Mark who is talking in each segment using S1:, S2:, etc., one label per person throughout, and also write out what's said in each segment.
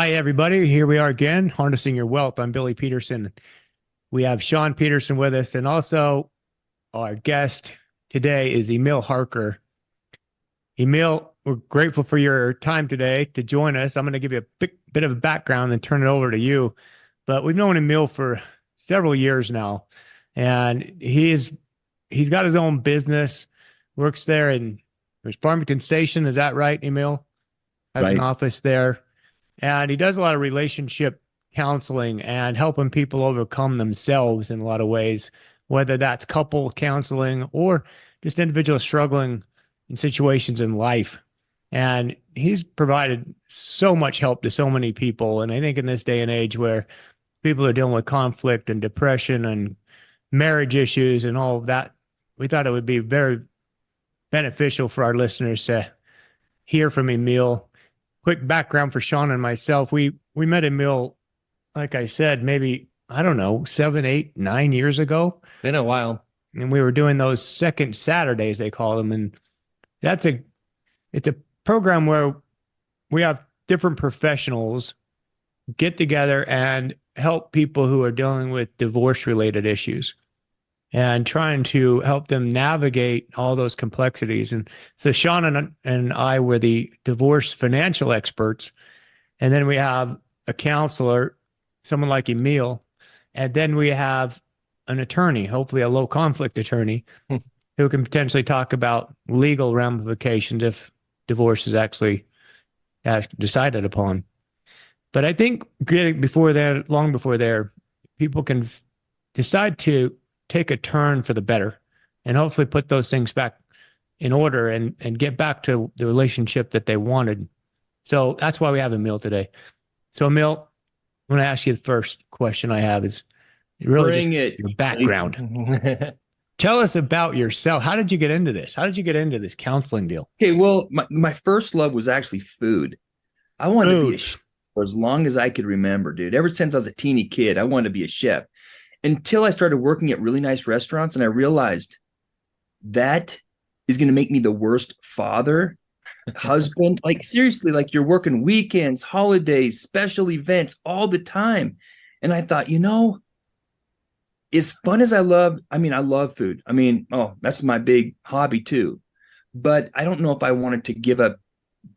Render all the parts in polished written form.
S1: Hi, everybody. Here we are again, Harnessing Your Wealth. I'm Billy Peterson. We have Shaun Peterson with us, and also our guest today is Emil Harker. Emil, we're grateful for your time today to join us. I'm going to give you a bit of a background and turn it over to you. But we've known Emil for several years now, and he's got his own business, works there in Farmington Station. Is that right, Emil? Has an
S2: Right.
S1: office there. And he does a lot of relationship counseling and helping people overcome themselves in a lot of ways, whether that's couple counseling or just individuals struggling in situations in life. And he's provided so much help to so many people. And I think in this day and age where people are dealing with conflict and depression and marriage issues and all of that, we thought it would be very beneficial for our listeners to hear from Emil. Quick background for Shaun and myself. We met Emil, like I said, maybe, I don't know, 7, 8, 9 years ago.
S2: Been a while.
S1: And we were doing those second Saturdays, they call them. And it's a program where we have different professionals get together and help people who are dealing with divorce related issues and trying to help them navigate all those complexities. And so Shaun and I were the divorce financial experts. And then we have a counselor, someone like Emil. And then we have an attorney, hopefully a low conflict attorney, who can potentially talk about legal ramifications if divorce is actually decided upon. But I think long before there, people can decide to take a turn for the better and hopefully put those things back in order and get back to the relationship that they wanted. So that's why we have Emil today. So Emil, I'm going to ask you the first question I have is really
S2: Bring
S1: just
S2: it.
S1: your background. Tell us about yourself. How did you get into this? How did you get into this counseling deal?
S2: Okay, well, my first love was actually food. I wanted to be a
S1: Food.
S2: chef for as long as I could remember, dude. Ever since I was a teeny kid, I wanted to be a chef until I started working at really nice restaurants. And I realized that is going to make me the worst father, husband. Like, seriously, like you're working weekends, holidays, special events all the time. And I thought, as fun as I love food. That's my big hobby too. But I don't know if I wanted to give up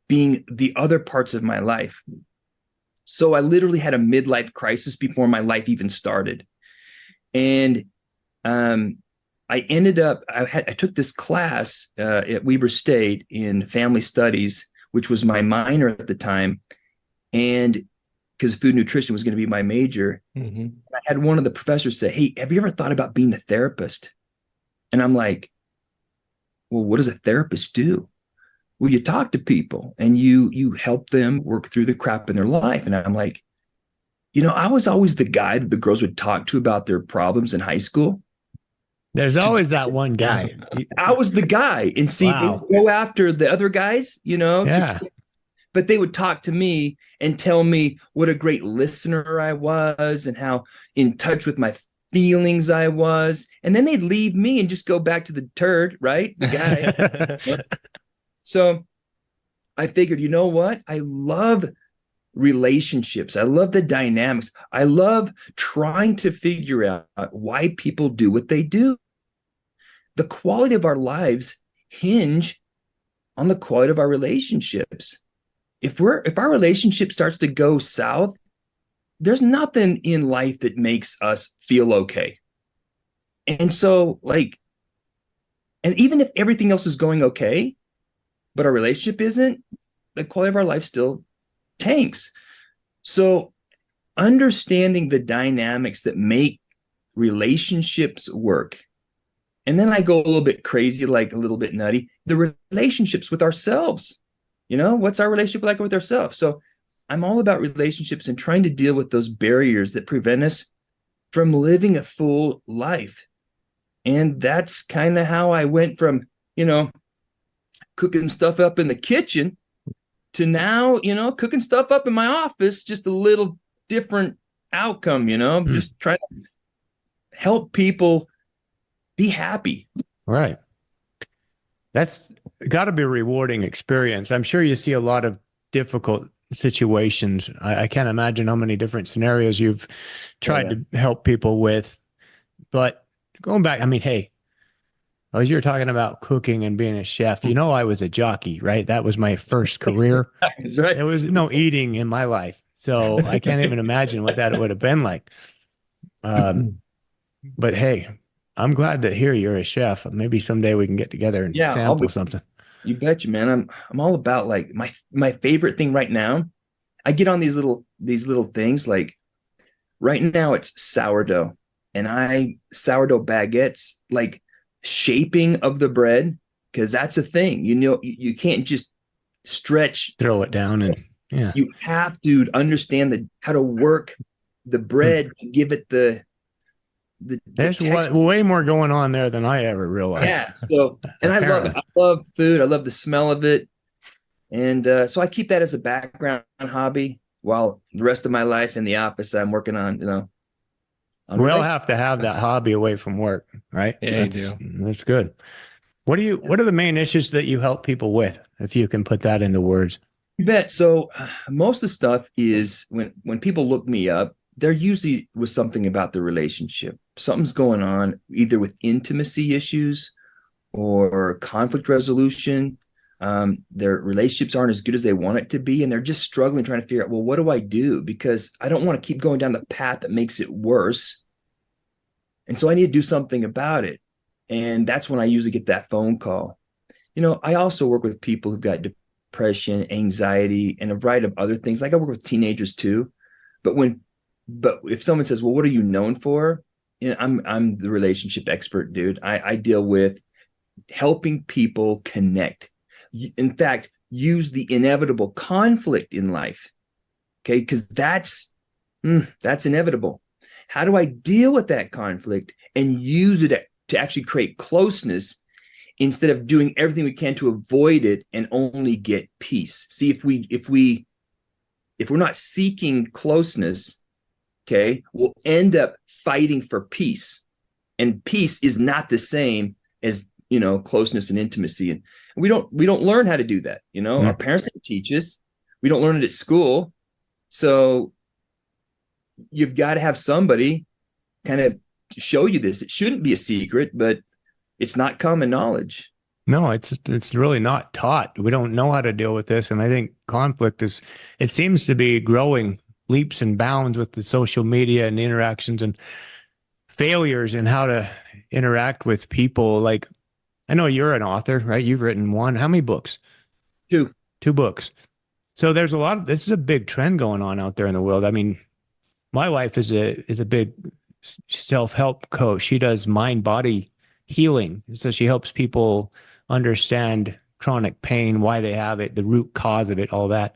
S2: being the other parts of my life. So I literally had a midlife crisis before my life even started. And I ended up, I took this class at Weber State in family studies, which was my minor at the time. And because food nutrition was going to be my major, I had one of the professors say, "Hey, have you ever thought about being a therapist?" And I'm like, "Well, what does a therapist do?" "Well, you talk to people and you help them work through the crap in their life." And I'm like, I was always the guy that the girls would talk to about their problems in high school.
S1: There's always that one guy.
S2: I was the guy. And see, they
S1: Wow.
S2: would go after the other guys,
S1: Yeah.
S2: but they would talk to me and tell me what a great listener I was and how in touch with my feelings I was. And then they'd leave me and just go back to the turd, right? The guy. So I figured, you know what? I love relationships. I love the dynamics. I love trying to figure out why people do what they do. The quality of our lives hinge on the quality of our relationships. If our relationship starts to go south, there's nothing in life that makes us feel okay. And so, and even if everything else is going okay, but our relationship isn't, the quality of our life still tanks. So understanding the dynamics that make relationships work. And then I go a little bit crazy, like a little bit nutty, the relationships with ourselves. What's our relationship like with ourselves? So I'm all about relationships and trying to deal with those barriers that prevent us from living a full life. And that's kind of how I went from, cooking stuff up in the kitchen to now, cooking stuff up in my office, just a little different outcome, just trying to help people be happy.
S1: Right. That's got to be a rewarding experience. I'm sure you see a lot of difficult situations. I can't imagine how many different scenarios you've
S2: Oh
S1: tried
S2: yeah.
S1: to help people with. But going back, I mean, hey, as you were talking about cooking and being a chef, you know, I was a jockey, right? That was my first career.
S2: That's right.
S1: There was no eating in my life. So I can't even imagine what that would have been like. Um, but hey, I'm glad that here you're a chef. Maybe someday we can get together and
S2: Yeah, I'll
S1: sample
S2: be.
S1: something.
S2: You betcha, man. I'm all about like my favorite thing right now. I get on these little things like right now it's sourdough, and I sourdough baguettes, like shaping of the bread, because that's a thing. You can't just stretch.
S1: Throw it down and yeah.
S2: You have to understand how to work the
S1: Hmm.
S2: bread to give it the
S1: There's
S2: texture.
S1: way more going on there than I ever realized,
S2: Yeah. So, and I love it.
S1: apparently.
S2: I love food. I love the smell of it. And so I keep that as a background hobby while the rest of my life in the office, I'm working on, on
S1: We all
S2: relationships.
S1: have to have that hobby away from work, right?
S3: Yeah, you do.
S1: That's good. What are the main issues that you help people with, if you can put that into words?
S2: You bet. So most of the stuff is when people look me up, they're usually with something about the relationship. Something's going on either with intimacy issues or conflict resolution. Their relationships aren't as good as they want it to be, and they're just struggling trying to figure out, well, what do I do? Because I don't want to keep going down the path that makes it worse. And so I need to do something about it. And that's when I usually get that phone call. I also work with people who've got depression, anxiety, and a variety of other things. Like I work with teenagers too. But but if someone says, "Well, what are you known for?" I'm the relationship expert, dude. I deal with helping people connect. In fact, use the inevitable conflict in life. Okay, because that's inevitable. How do I deal with that conflict and use it to actually create closeness instead of doing everything we can to avoid it and only get peace? See, if we're not seeking closeness, okay, we'll end up fighting for peace. And peace is not the same as closeness and intimacy. And we don't learn how to do that. Our
S1: Mm.
S2: parents didn't teach us. We don't learn it at school. So you've got to have somebody kind of show you this. It shouldn't be a secret, but it's not common knowledge.
S1: No, it's really not taught. We don't know how to deal with this, and I think conflict it seems to be growing leaps and bounds with the social media and the interactions and failures in how to interact with people. Like, I know you're an author, right? You've written one. How many books?
S2: Too.
S1: Two books. So there's this is a big trend going on out there in the world. I mean, my wife is a big self-help coach. She does mind-body healing. So she helps people understand chronic pain, why they have it, the root cause of it, all that.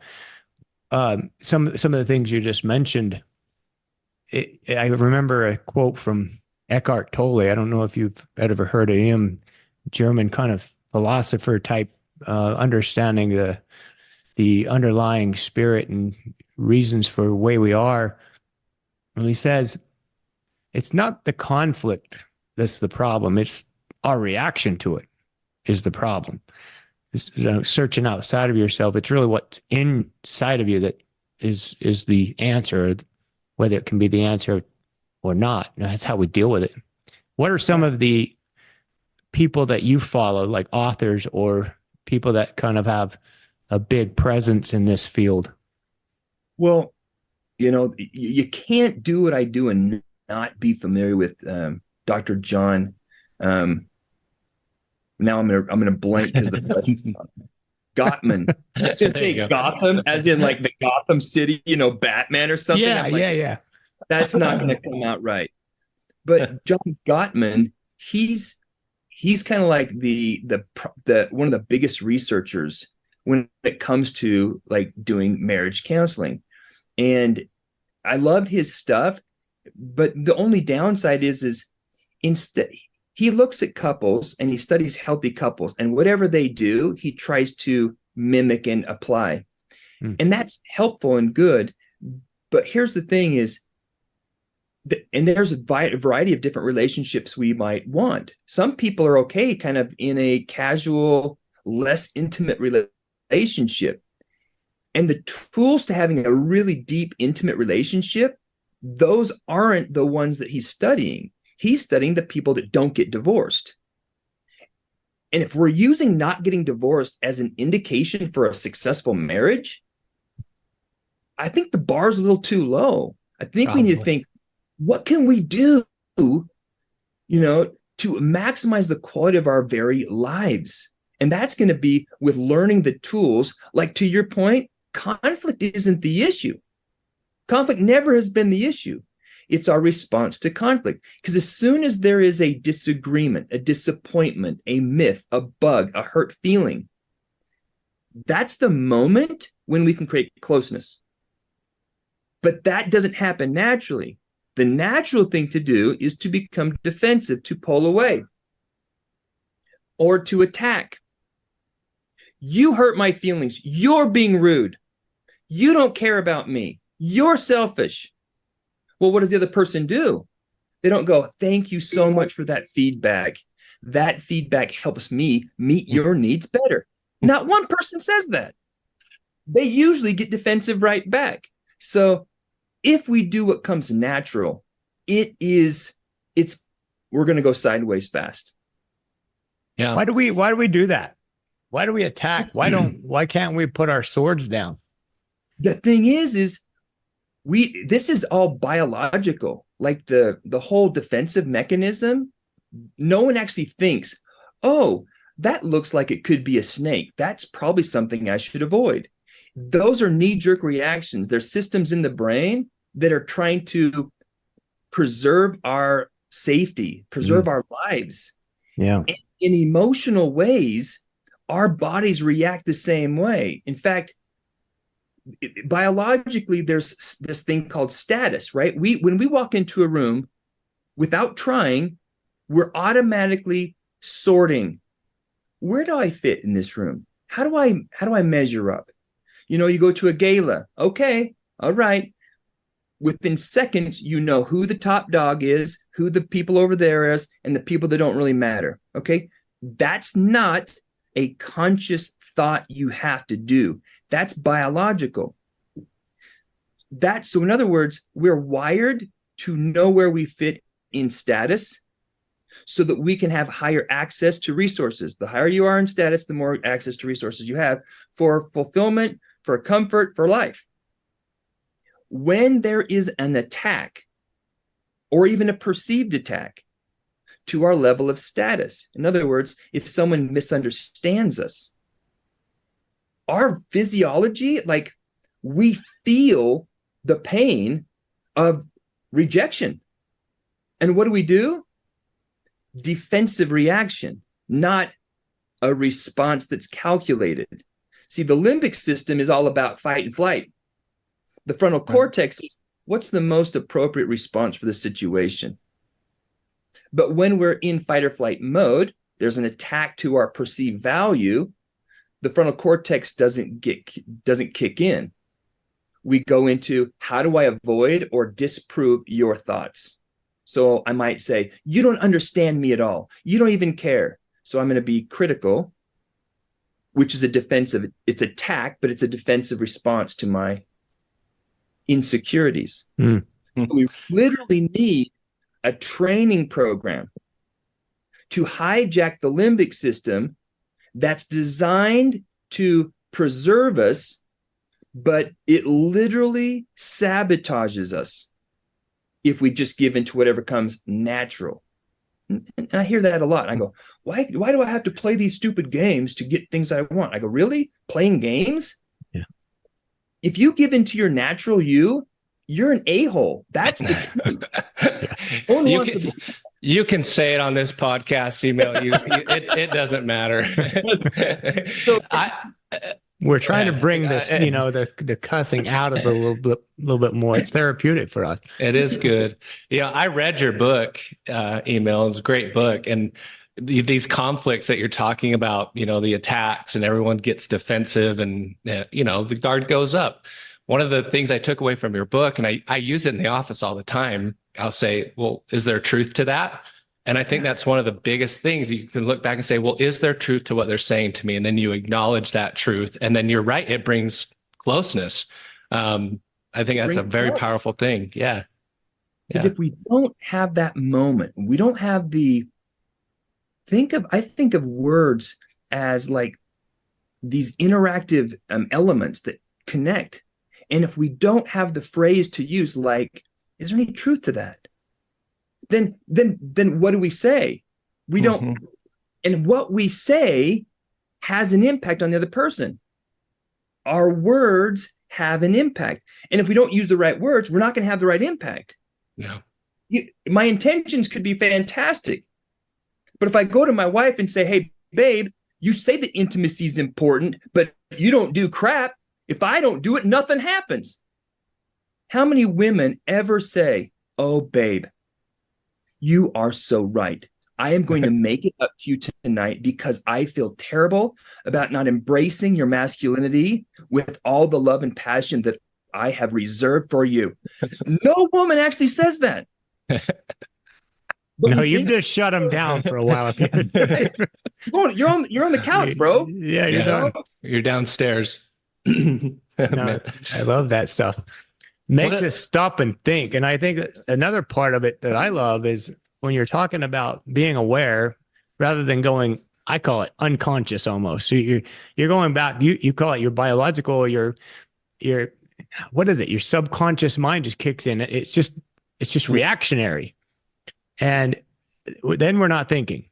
S1: Some of the things you just mentioned, I remember a quote from Eckhart Tolle. I don't know if you've ever heard of him, German kind of philosopher type, understanding the underlying spirit and reasons for the way we are. And he says, it's not the conflict that's the problem. It's our reaction to it is the problem. It's, searching outside of yourself. It's really what's inside of you that is the answer, whether it can be the answer or not. That's how we deal with it. What are some of the people that you follow, like authors or people that kind of have a big presence in this field?
S2: Well, you can't do what I do and not be familiar with Dr. John. Now I'm gonna blank because the Gottman. Just
S3: There you
S2: say
S3: go.
S2: Gotham, as in like the Gotham City, Batman or something.
S1: Yeah,
S2: I'm like,
S1: yeah.
S2: that's not going to come out right. But John Gottman, he's kind of like the one of the biggest researchers when it comes to like doing marriage counseling. And I love his stuff, but the only downside is instead he looks at couples and he studies healthy couples, and whatever they do, he tries to mimic and apply.
S1: Mm.
S2: And that's helpful and good. But here's the thing is, and there's a variety of different relationships we might want. Some people are okay kind of in a casual, less intimate relationship. And the tools to having a really deep, intimate relationship, those aren't the ones that he's studying. He's studying the people that don't get divorced. And if we're using not getting divorced as an indication for a successful marriage, I think the bar's a little too low. I think we need to think, what can we do, to maximize the quality of our very lives? And that's going to be with learning the tools. Like, to your point, conflict isn't the issue. Conflict never has been the issue. It's our response to conflict. Because as soon as there is a disagreement, a disappointment, a myth, a bug, a hurt feeling, that's the moment when we can create closeness. But that doesn't happen naturally. The natural thing to do is to become defensive, to pull away, or to attack. You hurt my feelings. You're being rude. You don't care about me. You're selfish. Well, what does the other person do? They don't go, thank you so much for that feedback. That feedback helps me meet your needs better. Not one person says that. They usually get defensive right back. So if we do what comes natural, we're going to go sideways fast.
S1: Yeah. Why do we do that? Why do we attack? Why can't we put our swords down?
S2: The thing is this is all biological. Like the whole defensive mechanism, no one actually thinks, oh, that looks like it could be a snake. That's probably something I should avoid. Those are knee-jerk reactions. There's systems in the brain that are trying to preserve our safety, preserve our lives.
S1: Yeah.
S2: And in emotional ways, our bodies react the same way. In fact, biologically, there's this thing called status, right? When we walk into a room without trying, we're automatically sorting. Where do I fit in this room? How do I measure up? You go to a gala. Okay, all right. Within seconds, you know who the top dog is, who the people over there is, and the people that don't really matter. Okay, that's not a conscious thought you have to do. That's biological. So in other words, we're wired to know where we fit in status so that we can have higher access to resources. The higher you are in status, the more access to resources you have for fulfillment, for comfort, for life. When there is an attack, or even a perceived attack, to our level of status, in other words, if someone misunderstands us, our physiology, like, we feel the pain of rejection. And what do? Defensive reaction, not a response that's calculated. See, the limbic system is all about fight and flight. The frontal cortex is, what's the most appropriate response for the situation? But when we're in fight or flight mode, there's an attack to our perceived value. The frontal cortex doesn't kick in. We go into, how do I avoid or disprove your thoughts? So I might say, you don't understand me at all. You don't even care. So I'm going to be critical, which is it's attack, but it's a defensive response to my insecurities. We literally need a training program to hijack the limbic system that's designed to preserve us, but it literally sabotages us if we just give into whatever comes natural. And I hear that a lot. I go, why do I have to play these stupid games to get things I want? I go, really? Playing games?
S1: Yeah.
S2: If you give into your natural you're an a-hole. That's the truth.
S3: You can say it on this podcast, Emil. It doesn't matter.
S1: We're trying to bring this, the cussing out as a little bit more. It's therapeutic for us.
S3: It is good. I read your book, Emil. It was a great book. And these conflicts that you're talking about, the attacks and everyone gets defensive and, the guard goes up. One of the things I took away from your book, and I use it in the office all the time, I'll say, well, is there truth to that? And I think that's one of the biggest things. You can look back and say, well, is there truth to what they're saying to me? And then you acknowledge that truth. And then you're right. It brings closeness. I think that's a very powerful thing. Yeah.
S2: Because if we don't have that moment, we don't have I think of words as like these interactive elements that connect. And if we don't have the phrase to use, like, is there any truth to that? Then what do we say? We don't. And what we say has an impact on the other person. Our words have an impact. And if we don't use the right words, we're not going to have the right impact.
S3: Yeah.
S2: My intentions could be fantastic. But if I go to my wife and say, hey, babe, you say that intimacy is important, but you don't do crap. If I don't do it, nothing happens. How many women ever say, oh, babe, you are so right. I am going to make it up to you tonight because I feel terrible about not embracing your masculinity with all the love and passion that I have reserved for you. No woman actually says that.
S1: No, you've just shut them down for a while.
S2: You're on the couch, bro.
S1: Yeah, you're done.
S3: You're downstairs.
S1: No, I love that stuff. Makes us stop and think. And I think another part of it that I love is when you're talking about being aware rather than going, I call it unconscious almost. So you're going back, you call it your biological, your what is it? Your subconscious mind just kicks in. It's just reactionary. And then we're not thinking.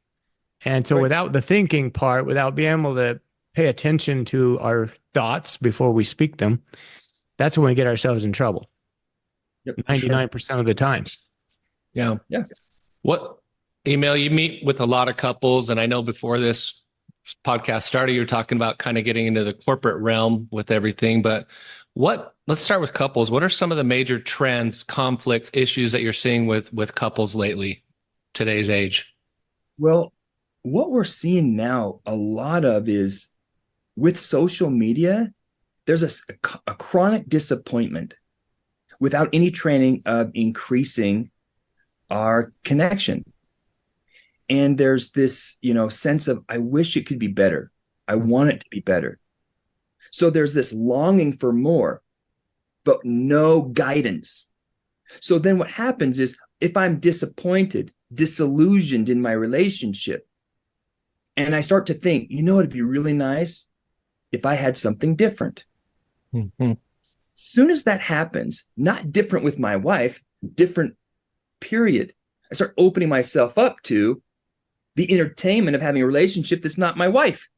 S1: And so without the thinking part, without being able to pay attention to our thoughts before we speak them, that's when we get ourselves in trouble. 99% of the time.
S3: Yeah. Yeah. Emil, you meet with a lot of couples, and I know before this podcast started, you were talking about kind of getting into the corporate realm with everything, but let's start with couples. What are some of the major trends, conflicts, issues that you're seeing with couples lately, today's age?
S2: Well, what we're seeing now a lot of is with social media, there's a chronic disappointment without any training of increasing our connection. And there's this, sense of, I wish it could be better. I want it to be better. So there's this longing for more, but no guidance. So then what happens is if I'm disappointed, disillusioned in my relationship, and I start to think, it'd be really nice if I had something different.
S3: Mm-hmm.
S2: As soon as that happens, not different with my wife, different period, I start opening myself up to the entertainment of having a relationship that's not my wife.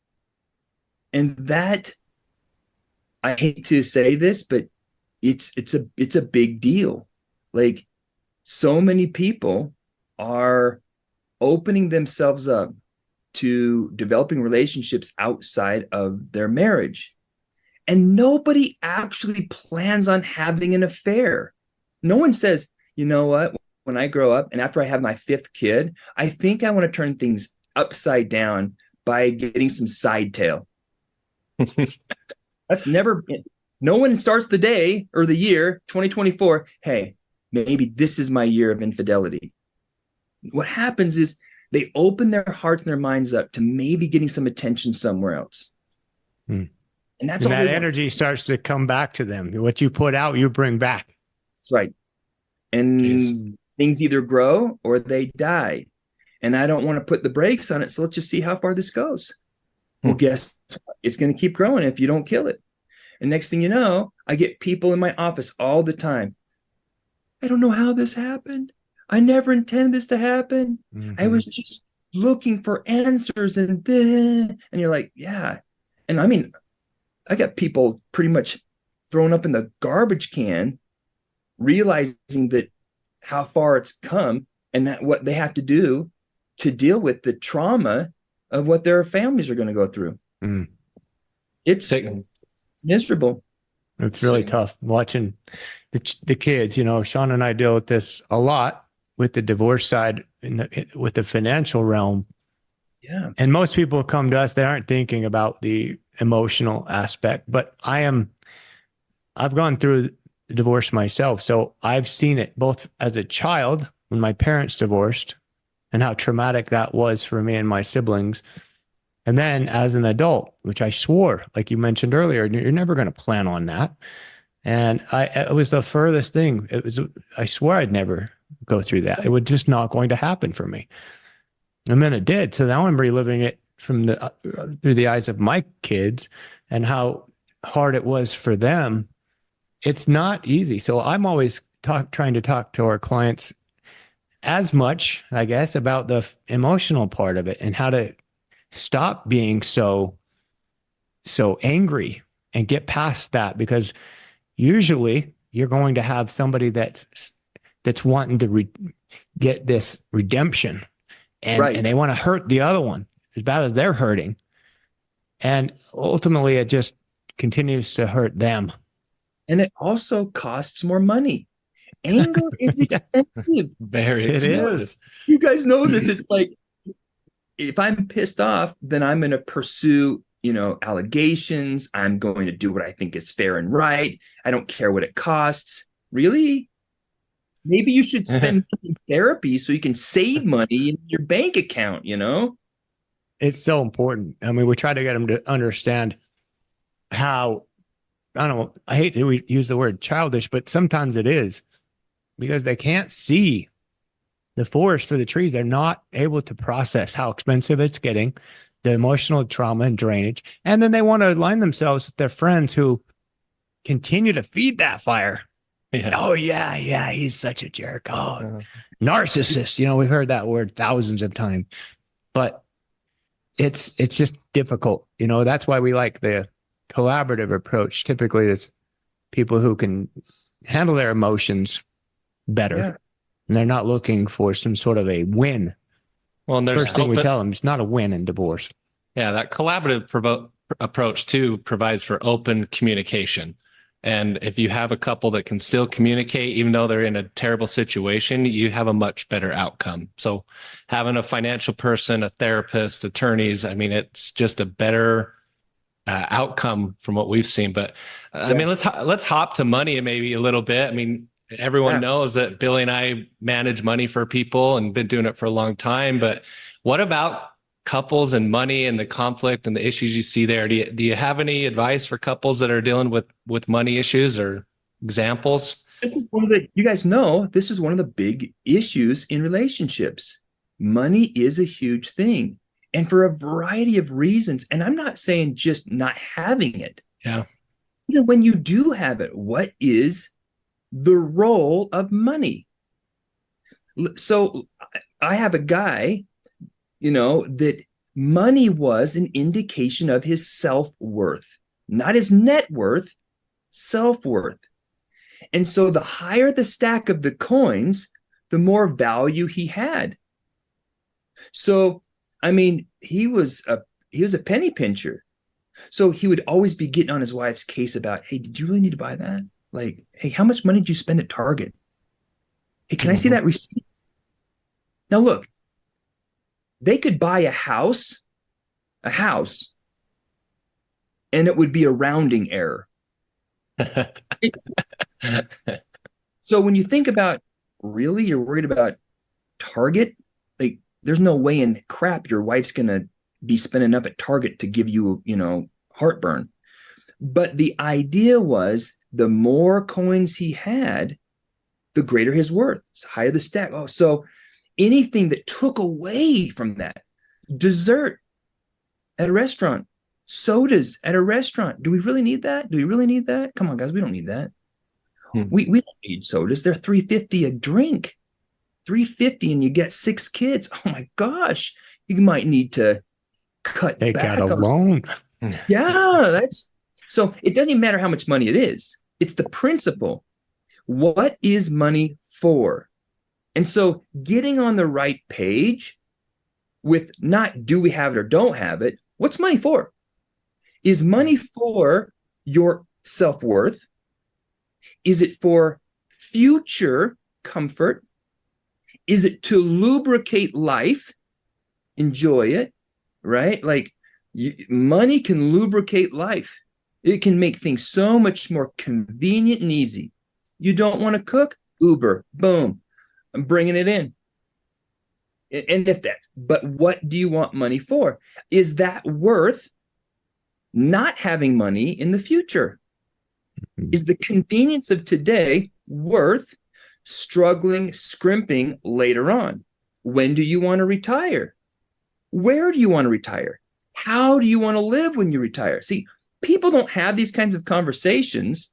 S2: And that, I hate to say this, but it's a big deal. Like, so many people are opening themselves up to developing relationships outside of their marriage. And nobody actually plans on having an affair. No one says, you know what, when I grow up and after I have my 5th kid, I think I want to turn things upside down by getting some side tail. That's never been. No one starts the day or the year 2024. Hey, maybe this is my year of infidelity. What happens is they open their hearts and their minds up to maybe getting some attention somewhere else.
S1: And
S2: that's
S1: that
S2: all
S1: energy starts to come back to them. What you put out, you bring back.
S2: That's right. And things either grow or they die. And I don't want to put the brakes on it. So let's just see how far this goes. Well, guess what? It's going to keep growing if you don't kill it. And next thing you know, I get people in my office all the time. I don't know how this happened. I never intended this to happen. I was just looking for answers and you're like, yeah. And I mean, I got people pretty much thrown up in the garbage can, realizing that how far it's come and that what they have to do to deal with the trauma of what their families are going to go through. It's miserable.
S1: It's really tough watching the kids. Shaun and I deal with this a lot with the divorce side with the financial realm.
S2: Yeah.
S1: And most people come to us, they aren't thinking about the emotional aspect, but I've gone through the divorce myself. So I've seen it both as a child when my parents divorced and how traumatic that was for me and my siblings. And then as an adult, which I swore, like you mentioned earlier, you're never going to plan on that. And it was the furthest thing. I swear I'd never go through that. It was just not going to happen for me. And then it did. So now I'm reliving it from through the eyes of my kids and how hard it was for them. It's not easy. So I'm always trying to talk to our clients as much, I guess, about the emotional part of it and how to stop being so angry and get past that, because usually you're going to have somebody that's wanting to get this redemption, and they want to hurt the other one as bad as they're hurting, and ultimately it just continues to hurt them.
S2: And it also costs more money. Anger is expensive.
S3: Very expensive.
S2: You guys know this. It's like, if I'm pissed off, then I'm going to pursue, allegations. I'm going to do what I think is fair and right. I don't care what it costs. Really? Maybe you should spend money in therapy so you can save money in your bank account,
S1: It's so important. I mean, we try to get them to understand how, I don't know, I hate to use the word childish, but sometimes it is, because they can't see the forest for the trees. They're not able to process how expensive it's getting, the emotional trauma and drainage. And then they want to align themselves with their friends who continue to feed that fire.
S3: Yeah.
S1: Oh, yeah, he's such a jerk. Oh, narcissist. We've heard that word thousands of times. But it's just difficult. That's why we like the collaborative approach. Typically, it's people who can handle their emotions better.
S2: Yeah.
S1: And they're not looking for some sort of a win.
S3: Well, and there's
S1: first thing we tell them, it's not a win in divorce.
S3: Yeah, that collaborative approach too provides for open communication. And if you have a couple that can still communicate, even though they're in a terrible situation, you have a much better outcome. So having a financial person, a therapist, attorneys, I mean, it's just a better outcome from what we've seen. But I mean, let's hop to money maybe a little bit. I mean, everyone knows that Billy and I manage money for people and been doing it for a long time. But what about couples and money and the conflict and the issues you see there? Do you have any advice for couples that are dealing with money issues or examples?
S2: You guys know this is one of the big issues in relationships. Money is a huge thing, and for a variety of reasons. And I'm not saying just not having it.
S3: Yeah.
S2: When you do have it, what is the role of money? So I have a guy, that money was an indication of his self-worth, not his net worth, self-worth. And so the higher the stack of the coins, the more value he had. So, I mean, he was a penny pincher. So he would always be getting on his wife's case about, hey, did you really need to buy that? Like, hey, how much money did you spend at Target? Hey, can I see that receipt? Now, look, they could buy a house, and it would be a rounding error. So when you think about, really, you're worried about Target? Like, there's no way in crap your wife's going to be spending up at Target to give you, heartburn. But the idea was, the more coins he had, the greater his worth, the higher the stack. Oh, so anything that took away from that, dessert at a restaurant, sodas at a restaurant. Do we really need that? Do we really need that? Come on, guys, we don't need that. We don't need sodas. They're $3.50 a drink. $3.50 and you get 6 kids. Oh my gosh, you might need to take back
S1: out a loan.
S2: Yeah, so it doesn't even matter how much money it is. It's the principle. What is money for? And so getting on the right page with not do we have it or don't have it, what's money for? Is money for your self-worth? Is it for future comfort? Is it to lubricate life? Enjoy it, right? Like, money can lubricate life. It can make things so much more convenient and easy. You don't want to cook? Uber, boom, I'm bringing it in. And if that, but what do you want money for? Is that worth not having money in the future? Is the convenience of today worth struggling, scrimping later on? When do you want to retire? Where do you want to retire? How do you want to live when you retire? See, people don't have these kinds of conversations.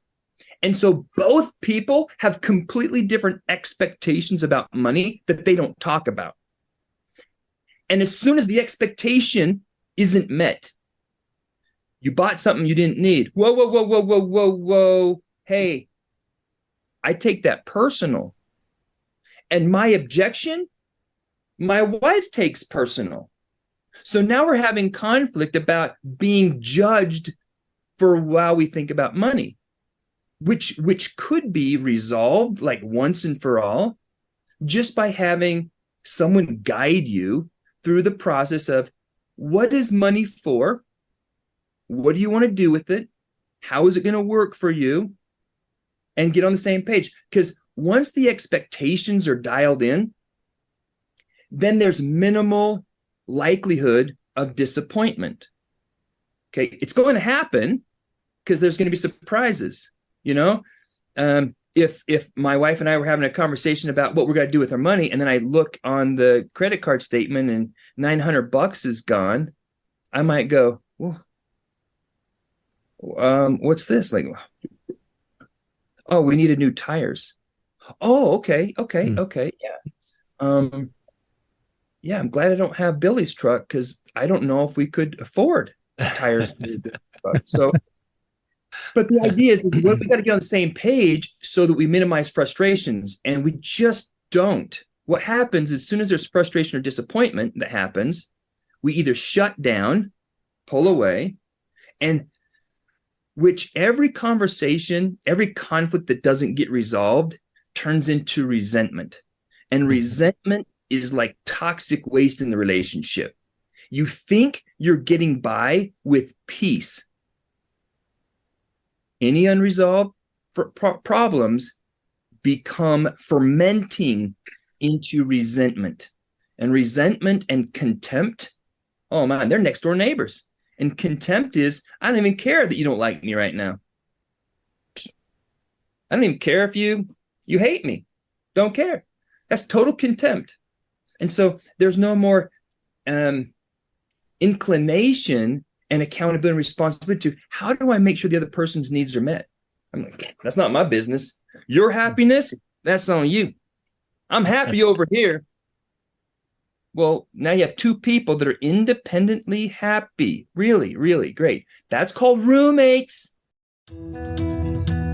S2: And so both people have completely different expectations about money that they don't talk about. And as soon as the expectation isn't met, you bought something you didn't need. Whoa, whoa, whoa, whoa, whoa, whoa, whoa. Hey, I take that personal. And my objection, my wife takes personal. So now we're having conflict about being judged for how we think about money, which could be resolved like once and for all, just by having someone guide you through the process of what is money for? What do you want to do with it? How is it going to work for you? And get on the same page. Because once the expectations are dialed in, then there's minimal likelihood of disappointment. Okay, it's going to happen because there's going to be surprises. You know, if my wife and I were having a conversation about what we're going to do with our money, and then I look on the credit card statement and $900 is gone, I might go, well, what's this? Like, oh, we needed new tires. Oh, okay. Yeah. Yeah, I'm glad I don't have Billy's truck because I don't know if we could afford tires. So, but the idea is we got to get on the same page so that we minimize frustrations, and we just don't. What happens as soon as there's frustration or disappointment that happens, we either shut down, pull away, and which every conversation, every conflict that doesn't get resolved turns into resentment. And resentment is like toxic waste in the relationship. You think you're getting by with peace. Any unresolved problems become fermenting into resentment. And resentment and contempt, oh man, they're next door neighbors. And contempt is, I don't even care that you don't like me right now. I don't even care if you hate me. Don't care. That's total contempt. And so there's no more inclination and accountability and responsibility to how do I make sure the other person's needs are met? I'm like, that's not my business. Your happiness, that's on you. I'm happy over here. Well, now you have two people that are independently happy. Really, really great. That's called roommates.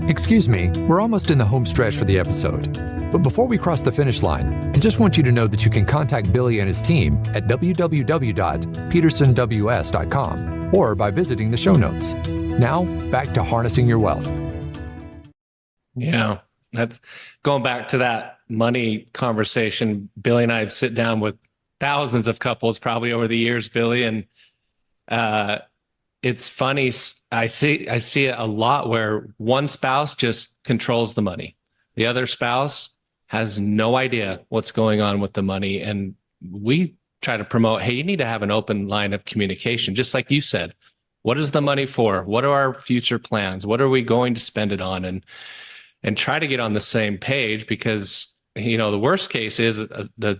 S4: Excuse me, we're almost in the home stretch for the episode. But before we cross the finish line, I just want you to know that you can contact Billy and his team at www.petersonws.com or by visiting the show notes. Now, back to harnessing your wealth.
S3: Yeah, that's going back to that money conversation. Billy and I sit down with thousands of couples probably over the years, Billy, and it's funny. I see it a lot where one spouse just controls the money. The other spouse has no idea what's going on with the money. And we try to promote, hey, you need to have an open line of communication. Just like you said, what is the money for? What are our future plans? What are we going to spend it on? And try to get on the same page, because, you know, the worst case is the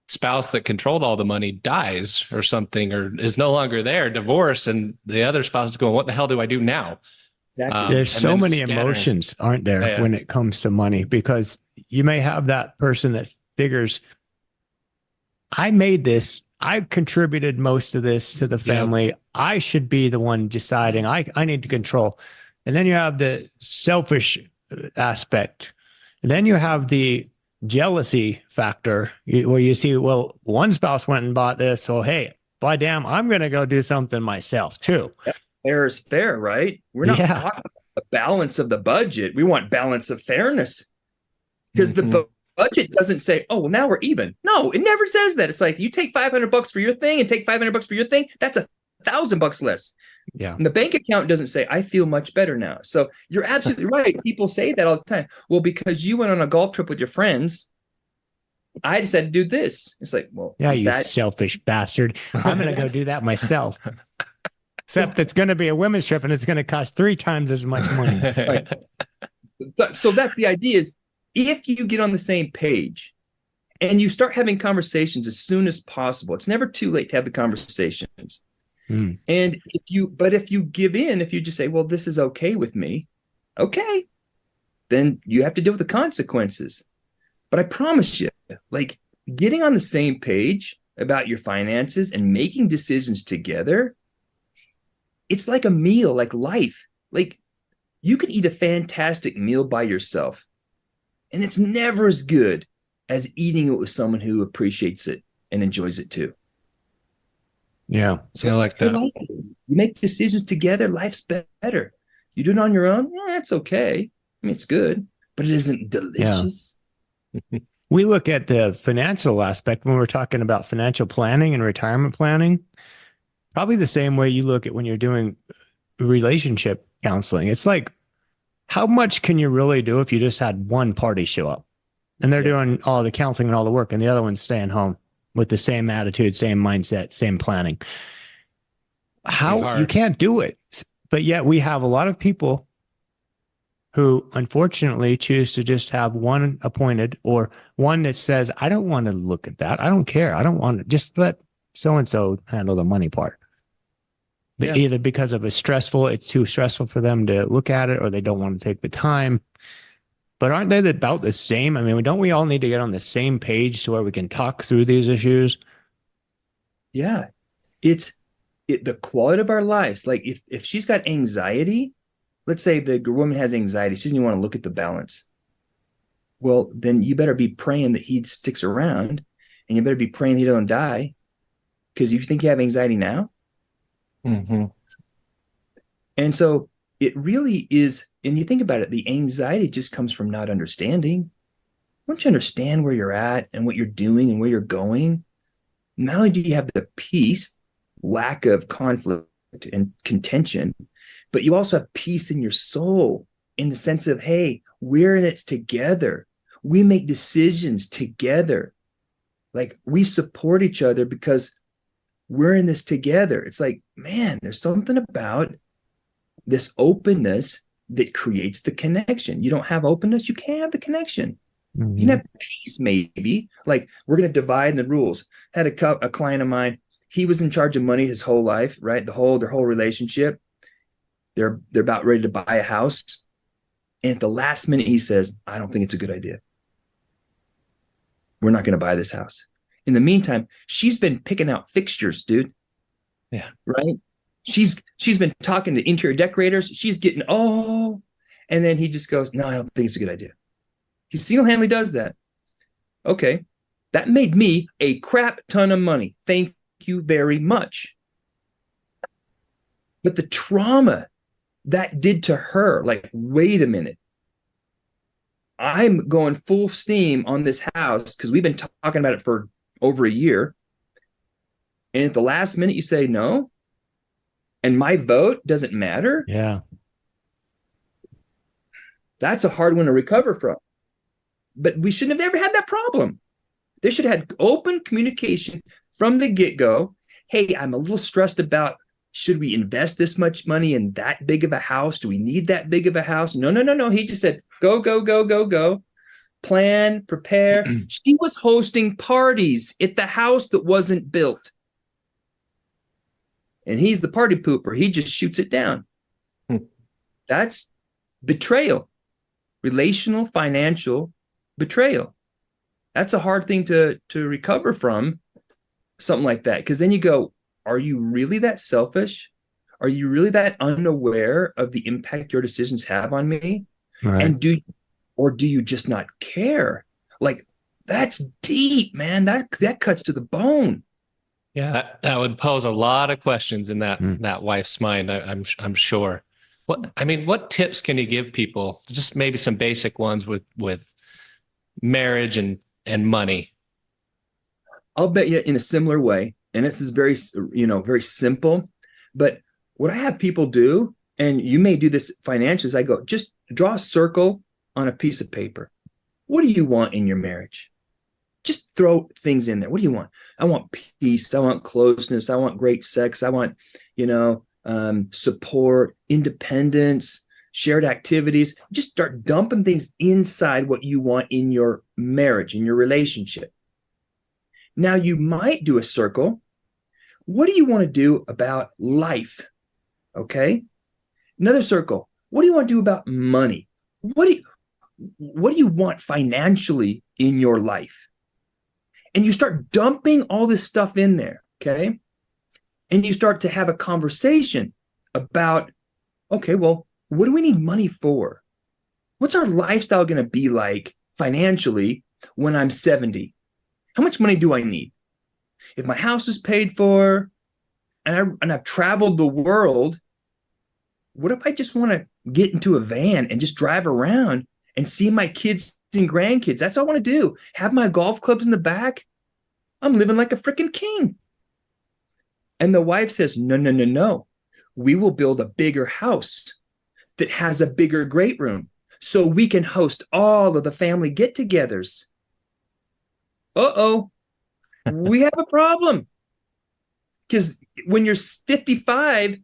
S3: spouse that controlled all the money dies or something, or is no longer there, divorce, and the other spouse is going, what the hell do I do now?
S2: Exactly.
S1: There's so many emotions, aren't there, when it comes to money? Because you may have that person that figures, I made this, I contributed most of this to the family. Yep. I should be the one deciding. I need to control. And then you have the selfish aspect. And then you have the jealousy factor where you see, well, one spouse went and bought this. So, hey, by damn, I'm going to go do something myself too.
S2: Yep. Fair is fair, right? We're not talking about the balance of the budget. We want balance of fairness, because the budget doesn't say, oh, well, now we're even. No, it never says that. It's like, you take $500 for your thing and take $500 for your thing. That's $1,000 less.
S1: Yeah.
S2: And the bank account doesn't say, I feel much better now. So you're absolutely right. People say that all the time. Well, because you went on a golf trip with your friends I decided to do this. It's like, well,
S1: Yeah,
S2: is
S1: you
S2: that
S1: selfish bastard. I'm going to go do that myself. Except it's going to be a women's trip and it's going to cost 3 times as much money.
S2: right? So that's the idea is if you get on the same page and you start having conversations as soon as possible, it's never too late to have the conversations.
S1: Mm.
S2: And if you give in, if you just say, well, this is okay with me, okay, then you have to deal with the consequences. But I promise you, like getting on the same page about your finances and making decisions together, it's like a meal, like life. Like you can eat a fantastic meal by yourself, and it's never as good as eating it with someone who appreciates it and enjoys it too.
S1: Yeah.
S2: So
S3: I like
S2: that's what
S3: that.
S2: life is. You make decisions together, life's better. You do it on your own, it's okay. I mean, it's good, but it isn't delicious.
S1: We look at the financial aspect when we're talking about financial planning and retirement planning, probably the same way you look at when you're doing relationship counseling. It's like, how much can you really do if you just had one party show up and they're doing all the counseling and all the work and the other one's staying home with the same attitude, same mindset, same planning? How you can't do it. But yet we have a lot of people who unfortunately choose to just have one appointed or one that says, I don't want to look at that. I don't care. I don't want to just let so-and-so handle the money part. But either because of it's too stressful for them to look at it, or they don't want to take the time. But aren't they about the same? I mean, don't we all need to get on the same page so where we can talk through these issues?
S2: Yeah. It's the quality of our lives. Like if she's got anxiety, let's say the woman has anxiety, she doesn't even want to look at the balance. Well, then you better be praying that he sticks around, and you better be praying he don't die, because you think you have anxiety now.
S3: Mm-hmm.
S2: And so it really is, and you think about it, the anxiety just comes from not understanding. Once you understand where you're at and what you're doing and where you're going, not only do you have the peace, lack of conflict and contention, but you also have peace in your soul in the sense of, hey, we're in it together. We make decisions together. Like we support each other because we're in this together. It's like, man, there's something about this openness that creates the connection. You don't have openness, you can't have the connection.
S1: Mm-hmm.
S2: You can have peace, maybe. Like we're going to divide the rules. Had a client of mine. He was in charge of money his whole life, right? Their whole relationship. They're about ready to buy a house, and at the last minute, he says, "I don't think it's a good idea. We're not going to buy this house." In the meantime, she's been picking out fixtures, dude.
S3: Yeah.
S2: Right. She's been talking to interior decorators. She's getting and then he just goes, "No, I don't think it's a good idea." He single-handedly does that. Okay. That made me a crap ton of money. Thank you very much. But the trauma that did to her, like, wait a minute. I'm going full steam on this house because we've been talking about it for over a year. And at the last minute, you say no. And my vote doesn't matter.
S1: Yeah.
S2: That's a hard one to recover from. But we shouldn't have ever had that problem. They should have had open communication from the get-go. Hey, I'm a little stressed about, should we invest this much money in that big of a house? Do we need that big of a house? No. He just said, go, go, go, go, go. Plan, prepare. She was hosting parties at the house that wasn't built. And he's the party pooper. He just shoots it down. That's betrayal. Relational, financial betrayal. That's a hard thing to recover from, something like that. Because then you go, are you really that selfish? Are you really that unaware of the impact your decisions have on me?
S1: Right.
S2: And do you just not care? Like, that's deep, man. That cuts to the bone.
S3: Yeah, that would pose a lot of questions in that wife's mind. I'm sure. What tips can you give people? Just maybe some basic ones with marriage and money.
S2: I'll bet you in a similar way, and this is very simple. But what I have people do, and you may do this financially, is I go, just draw a circle on a piece of paper. What do you want in your marriage? Just throw things in there. What do you want? I want peace. I want closeness. I want great sex. I want, support, independence, shared activities. Just start dumping things inside what you want in your marriage, in your relationship. Now you might do a circle. What do you want to do about life? Okay. Another circle. What do you want to do about money? What do you want financially in your life? And you start dumping all this stuff in there, okay? And you start to have a conversation about, okay, well, what do we need money for? What's our lifestyle going to be like financially when I'm 70? How much money do I need? If my house is paid for and I've traveled the world, what if I just want to get into a van and just drive around and see my kids and grandkids? That's all I want to do. Have my golf clubs in the back. I'm living like a freaking king. And the wife says, no, no, no, no. We will build a bigger house that has a bigger great room so we can host all of the family get-togethers. Uh-oh. We have a problem. Because when you're 55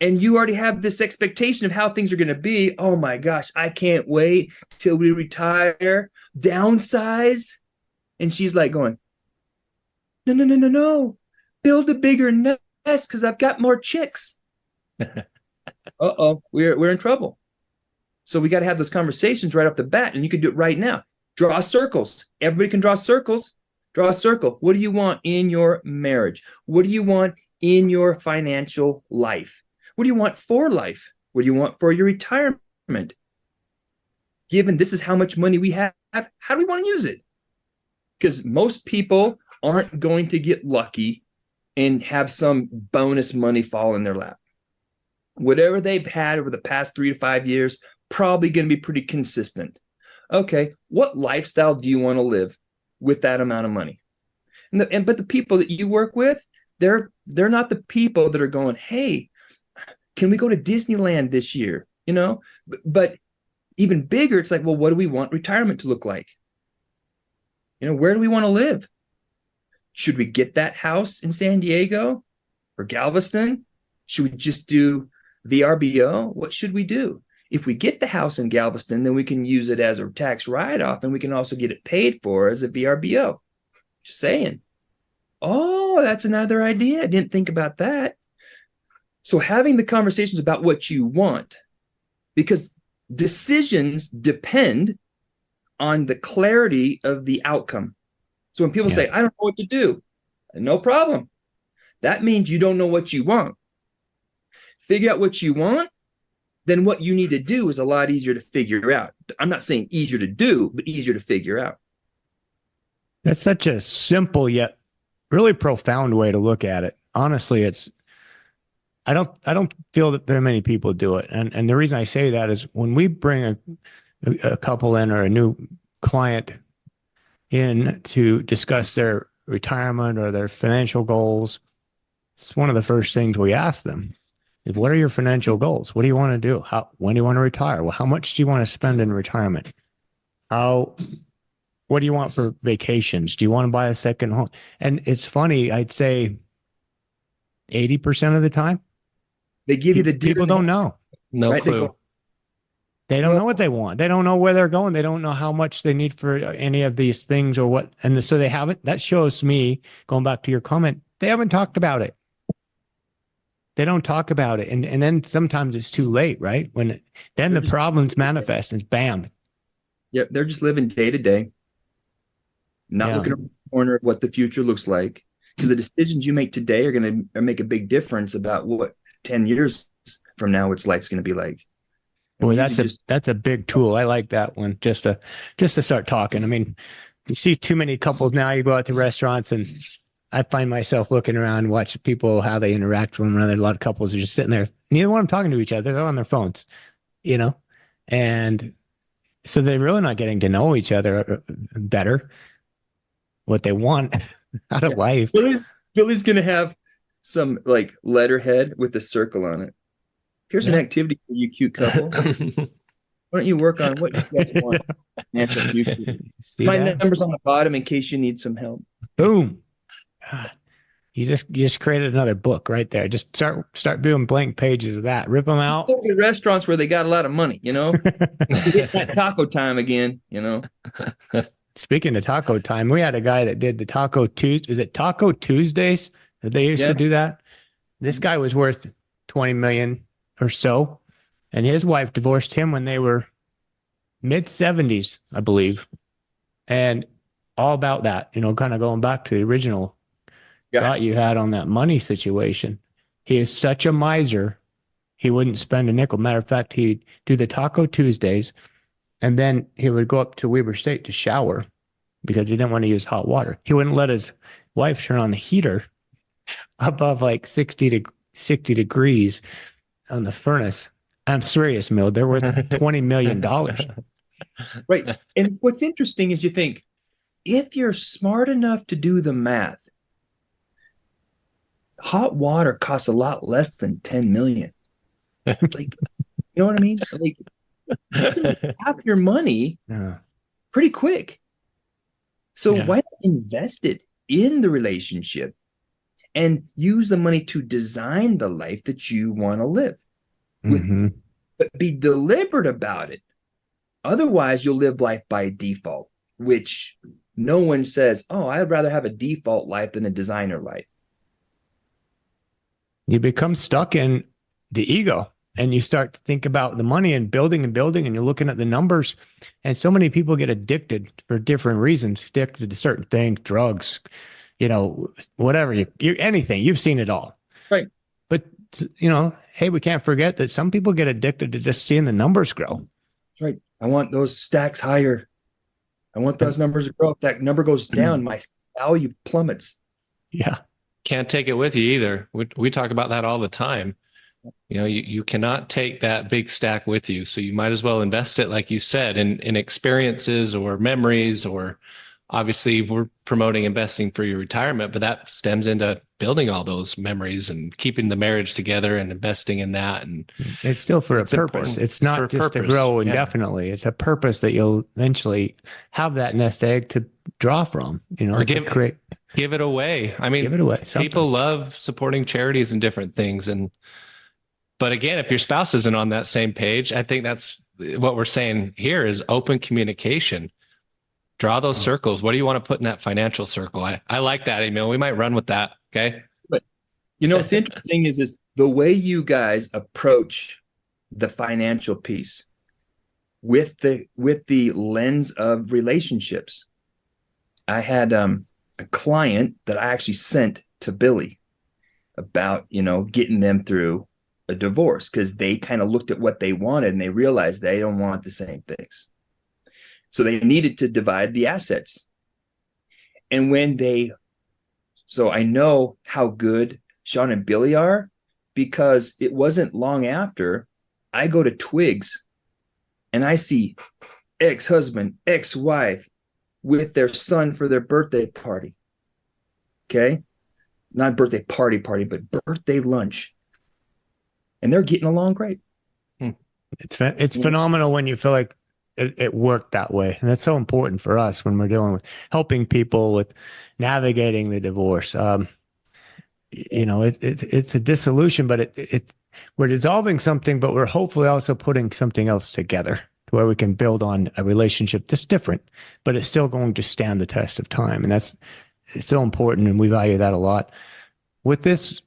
S2: and you already have this expectation of how things are going to be, oh my gosh, I can't wait till we retire, downsize. And she's like going, no, no, no, no, no. Build a bigger nest because I've got more chicks. Uh-oh, we're in trouble. So we got to have those conversations right off the bat, and you can do it right now. Draw circles. Everybody can draw circles. Draw a circle. What do you want in your marriage? What do you want in your financial life? What do you want for life? What do you want for your retirement? Given this is how much money we have, how do we want to use it? Because most people aren't going to get lucky and have some bonus money fall in their lap. Whatever they've had over the past 3 to 5 years, probably going to be pretty consistent. Okay, what lifestyle do you want to live with that amount of money? But the people that you work with, they're not the people that are going, hey, can we go to Disneyland this year? But even bigger, it's like, well, what do we want retirement to look like? Where do we want to live? Should we get that house in San Diego or Galveston? Should we just do VRBO? What should we do? If we get the house in Galveston, then we can use it as a tax write-off, and we can also get it paid for as a VRBO. Just saying. Oh, that's another idea. I didn't think about that. So having the conversations about what you want, because decisions depend on the clarity of the outcome. So when people say, I don't know what to do, no problem. That means you don't know what you want. Figure out what you want, then what you need to do is a lot easier to figure out. I'm not saying easier to do, but easier to figure out.
S1: That's such a simple yet really profound way to look at it. Honestly, I don't feel that very many people do it. And the reason I say that is when we bring a couple in or a new client in to discuss their retirement or their financial goals, it's one of the first things we ask them is, what are your financial goals? What do you want to do? When do you want to retire? Well, how much do you want to spend in retirement? What do you want for vacations? Do you want to buy a second home? And it's funny, I'd say 80% of the time,
S2: they give you the
S1: people don't know.
S3: No
S2: right?
S3: clue.
S1: They don't know what they want. They don't know where they're going. They don't know how much they need for any of these things or what. And so they haven't. That shows me, going back to your comment, they haven't talked about it. They don't talk about it. And then sometimes it's too late, right? Then the problems manifest and bam.
S2: Yep. They're just living day to day, not looking around the corner of what the future looks like. Because the decisions you make today are going to make a big difference about what 10 years from now, its life's going to be like.
S1: Boy, that's a big tool. I like that one. Just to start talking. I mean, you see too many couples now. You go out to restaurants, and I find myself looking around, watch people how they interact with one another. A lot of couples are just sitting there. Neither one of them talking to each other. They're on their phones, and so they're really not getting to know each other better. What they want out of life.
S2: Billy's gonna have some like letterhead with a circle on it. Here's an activity for you, cute couple. Why don't you work on what you guys want? Financial future.
S1: See
S2: My
S1: that?
S2: number's on the bottom in case you need some help.
S1: Boom. God, you just created another book right there. Just start doing blank pages of that. Rip them out.
S2: Go to restaurants where they got a lot of money, Hit that taco time again,
S1: Speaking of taco time, we had a guy that did the Taco Tuesday. Is it Taco Tuesdays that they used
S2: Yeah.
S1: to do that? This guy was worth 20 million or so, and his wife divorced him when they were mid 70s, I believe. And all about that, kind of going back to the original thought you had on that money situation. He is such a miser. He wouldn't spend a nickel. Matter of fact, he'd do the Taco Tuesdays, and then he would go up to Weber State to shower because he didn't want to use hot water. He wouldn't let his wife turn on the heater above like 60 degrees on the furnace. I'm serious, Mill. They're worth $20 million.
S2: Right. And what's interesting is you think, if you're smart enough to do the math, hot water costs a lot less than 10 million. Like, you know what I mean? Like, you can make half your money pretty quick. So why not invest it in the relationship and use the money to design the life that you want to live with, but be deliberate about it. Otherwise, you'll live life by default, which no one says, oh, I'd rather have a default life than a designer life.
S1: You become stuck in the ego and you start to think about the money and building, and you're looking at the numbers. And so many people get addicted for different reasons, addicted to certain things, drugs, whatever, you anything. You've seen it all.
S2: Right.
S1: But, hey, we can't forget that some people get addicted to just seeing the numbers grow.
S2: Right. I want those stacks higher. I want those numbers to grow. If that number goes down, my value plummets.
S1: Yeah.
S3: Can't take it with you either. We talk about that all the time. You cannot take that big stack with you. So you might as well invest it, like you said, in experiences or memories, or obviously we're promoting investing for your retirement, but that stems into building all those memories and keeping the marriage together and investing in that. And
S1: it's still for a purpose. It's not just to grow indefinitely. Yeah. It's a purpose that you'll eventually have that nest egg to draw from,
S3: or give it away. I mean,
S1: give it away.
S3: People love supporting charities and different things. But again, if your spouse isn't on that same page, I think that's what we're saying here is open communication. Draw those circles. What do you want to put in that financial circle? I like that, Emil. We might run with that. Okay.
S2: But what's interesting is the way you guys approach the financial piece with the lens of relationships. I had a client that I actually sent to Billy about, getting them through a divorce, because they kind of looked at what they wanted and they realized they don't want the same things. So they needed to divide the assets. And so I know how good Shaun and Billy are, because it wasn't long after I go to Twigs and I see ex-husband, ex-wife with their son for their birthday party. Okay. Not birthday party, but birthday lunch. And they're getting along great.
S1: It's phenomenal when you feel like it worked that way. And that's so important for us when we're dealing with helping people with navigating the divorce. It's a dissolution, but we're dissolving something, but we're hopefully also putting something else together to where we can build on a relationship that's different, but it's still going to stand the test of time. And it's so important. And we value that a lot. With this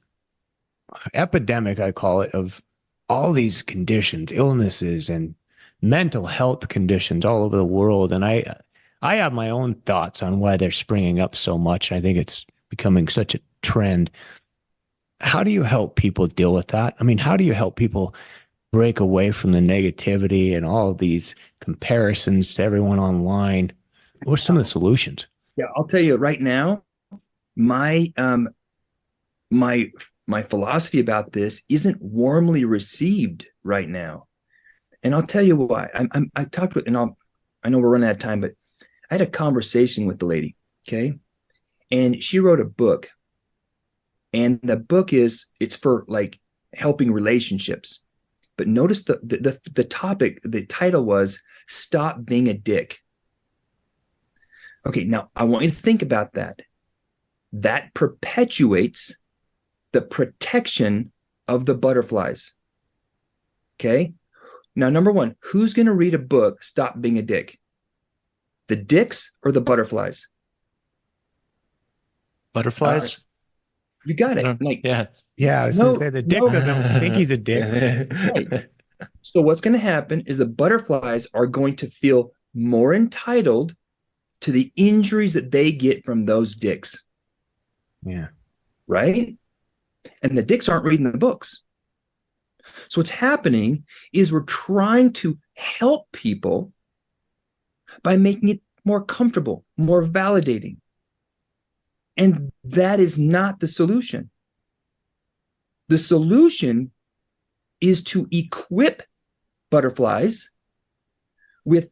S1: epidemic, I call it, of all these conditions, illnesses, and mental health conditions all over the world. And I have my own thoughts on why they're springing up so much. I think it's becoming such a trend. How do you help people deal with that? I mean, how do you help people break away from the negativity and all of these comparisons to everyone online? What are some of the solutions?
S2: Yeah, I'll tell you right now, my philosophy about this isn't warmly received right now. And I'll tell you why. I talked with, and I know we're running out of time, but I had a conversation with the lady, okay? And she wrote a book. And the book it's for like helping relationships. But notice the topic, the title was Stop Being a Dick. Okay, now I want you to think about that. That perpetuates the protection of the butterflies. Okay? Now, number one, who's going to read a book, Stop Being a Dick? The dicks or the butterflies?
S3: Butterflies.
S2: You got it.
S3: Yeah.
S1: Yeah, I was going to say the dick doesn't think he's a dick.
S2: Right. So what's going to happen is the butterflies are going to feel more entitled to the injuries that they get from those dicks.
S1: Yeah.
S2: Right? And the dicks aren't reading the books. So what's happening is we're trying to help people by making it more comfortable, more validating. And that is not the solution. The solution is to equip butterflies with,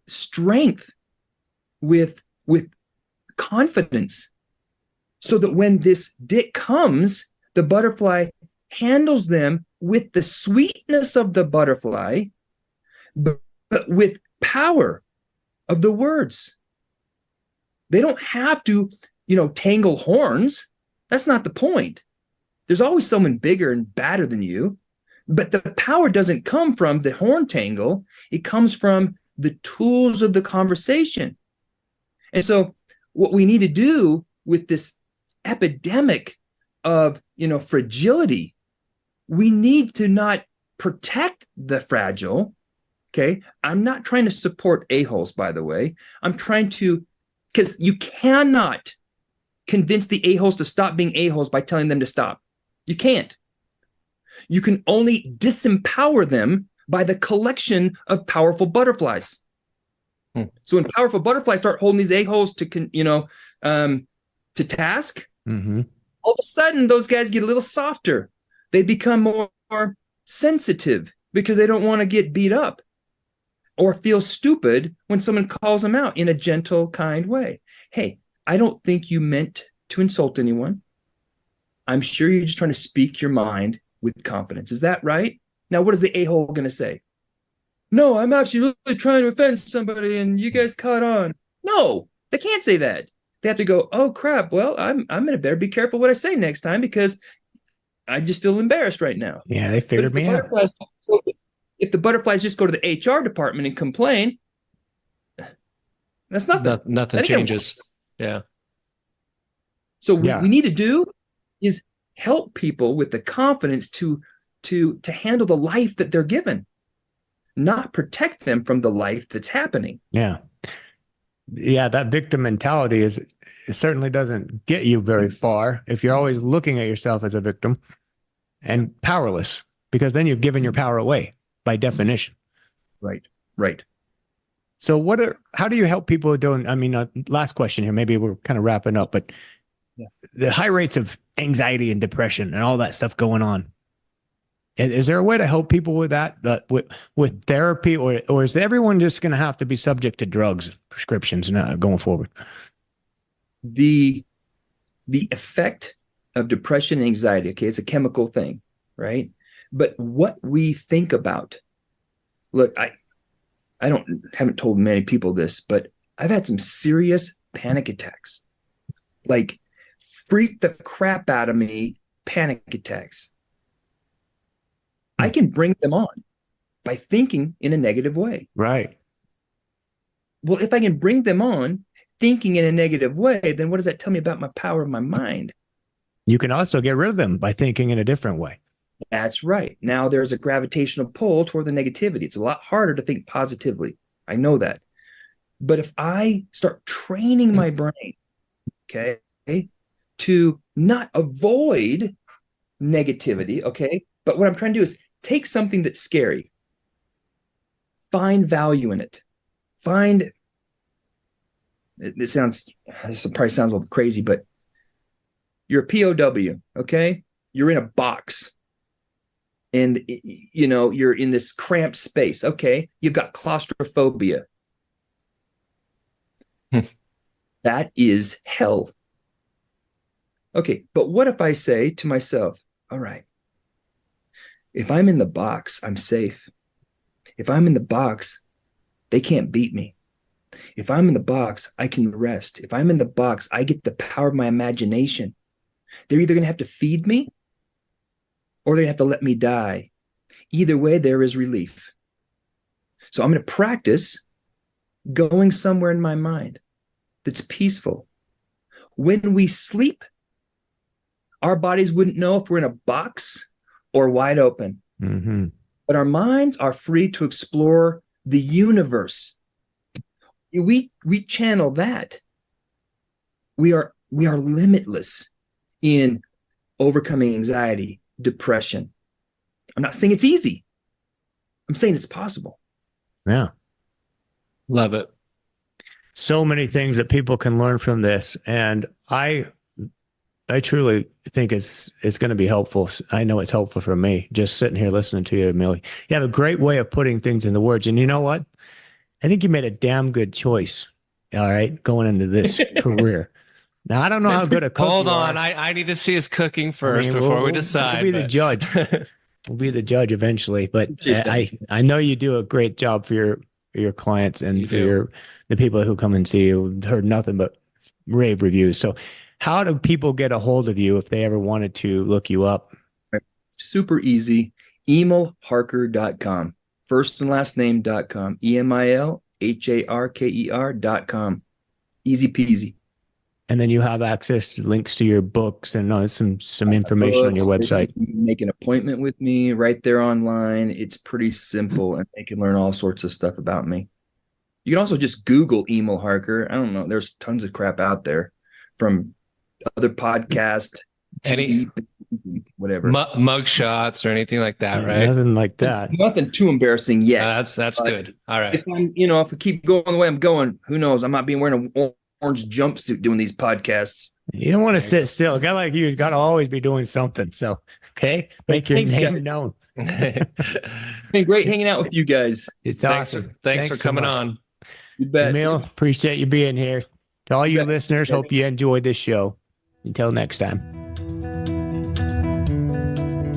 S2: strength, with confidence, so that when this dick comes, the butterfly handles them with the sweetness of the butterfly, but with power of the words. They don't have to, tangle horns. That's not the point. There's always someone bigger and badder than you, but the power doesn't come from the horn tangle. It comes from the tools of the conversation. And so what we need to do with this epidemic of, fragility, we need to not protect the fragile. Okay. I'm not trying to support a-holes, by the way. I'm trying to, because you cannot convince the a-holes to stop being a-holes by telling them to stop. You can't. You can only disempower them by the collection of powerful butterflies. So when powerful butterflies start holding these a-holes to task, all of a sudden those guys get a little softer. They become more sensitive because they don't want to get beat up or feel stupid when someone calls them out in a gentle, kind way. Hey, I don't think you meant to insult anyone. I'm sure you're just trying to speak your mind with confidence. Is that right? Now, what is the a-hole going to say? No, I'm actually really trying to offend somebody and you guys caught on. No, they can't say that. They have to go, oh, crap. Well, I'm going to better be careful what I say next time because I just feel embarrassed right now.
S1: Yeah, they figured me out.
S2: If the butterflies just go to the HR department and complain, that's nothing.
S3: Nothing changes. Yeah.
S2: So what we need to do is help people with the confidence to handle the life that they're given, not protect them from the life that's happening.
S1: Yeah. Yeah, that victim mentality it certainly doesn't get you very far if you're always looking at yourself as a victim and powerless, because then you've given your power away by definition.
S2: Right.
S1: So how do you help people doing, last question here, maybe we're kind of wrapping up, but the high rates of anxiety and depression and all that stuff going on. Is there a way to help people with that, with therapy, or is everyone just going to have to be subject to drugs, prescriptions going forward?
S2: The effect of depression and anxiety, okay, it's a chemical thing, right? But what we think about, look, I haven't told many people this, but I've had some serious panic attacks, like freak the crap out of me panic attacks. I can bring them on by thinking in a negative way.
S1: Right.
S2: Well, if I can bring them on thinking in a negative way, then what does that tell me about my power of my mind?
S1: You can also get rid of them by thinking in a different way.
S2: That's right. Now there's a gravitational pull toward the negativity. It's a lot harder to think positively. I know that. But if I start training my brain, okay, to not avoid negativity, okay, but what I'm trying to do is take something that's scary, find value in it, this probably sounds a little crazy, but you're a POW, okay? You're in a box and, you're in this cramped space, okay? You've got claustrophobia. That is hell. Okay, but what if I say to myself, all right, If I'm in the box, I'm safe. If I'm in the box, they can't beat me. If I'm in the box, I can rest. If I'm in the box, I get the power of my imagination. They're either going to have to feed me or they have to let me die. Either way, there is relief. So I'm going to practice going somewhere in my mind that's peaceful. When we sleep, our bodies wouldn't know if we're in a box or wide open.
S1: Mm-hmm.
S2: But our minds are free to explore the universe. We channel that. We are limitless in overcoming anxiety, depression. I'm not saying it's easy. I'm saying it's possible.
S1: Yeah.
S3: Love it.
S1: So many things that people can learn from this. And I truly think it's going to be helpful. I know it's helpful for me just sitting here listening to you, Emil. You have a great way of putting things into words. And you know what? I think you made a damn good choice. All right. Going into this career. Now, I don't know how good a cook
S3: Hold
S1: you
S3: on.
S1: are.
S3: I need to see his cooking first before we
S1: we'll
S3: decide.
S1: be the judge. We'll be the judge eventually. But I know you do a great job for your clients and
S3: You
S1: for
S3: do.
S1: the people who come and see you. Heard nothing but rave reviews. So how do people get a hold of you if they ever wanted to look you up?
S2: Super easy. emilharker.com. First and last name.com. emilharker.com. Easy peasy.
S1: And then you have access to links to your books and some information on your website.
S2: You can make an appointment with me right there online. It's pretty simple, and they can learn all sorts of stuff about me. You can also just Google Emil Harker. I don't know. There's tons of crap out there from other podcasts,
S3: Any
S2: whatever.
S3: mug shots or anything like that, right?
S1: Nothing like that.
S2: Nothing too embarrassing yet.
S3: That's good. All right.
S2: If I keep going the way I'm going, who knows? I might be wearing an orange jumpsuit doing these podcasts.
S1: You don't want to sit still. A guy like you has got to always be doing something. So, okay, make your name
S2: guys.
S1: known.
S2: Been great hanging out with you guys.
S1: It's
S3: Thanks
S1: awesome.
S3: Thanks for
S1: so
S3: coming
S1: much.
S3: on.
S2: You bet.
S1: Emil, appreciate you being here. To all you
S2: bet.
S1: listeners, hope you enjoyed this show. Until next time.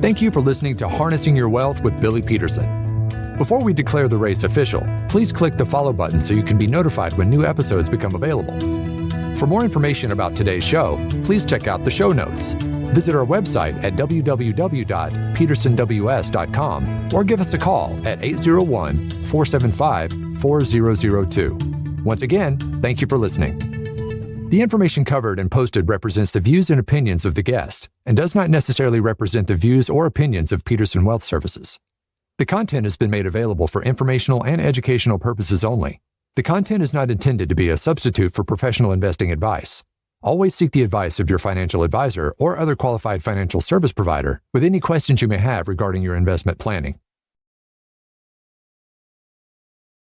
S4: Thank you for listening to Harnessing Your Wealth with Billy Peterson. Before we declare the race official, please click the follow button so you can be notified when new episodes become available. For more information about today's show, please check out the show notes. Visit our website at www.petersonws.com or give us a call at 801-475-4002. Once again, thank you for listening. The information covered and posted represents the views and opinions of the guest and does not necessarily represent the views or opinions of Peterson Wealth Services. The content has been made available for informational and educational purposes only. The content is not intended to be a substitute for professional investing advice. Always seek the advice of your financial advisor or other qualified financial service provider with any questions you may have regarding your investment planning.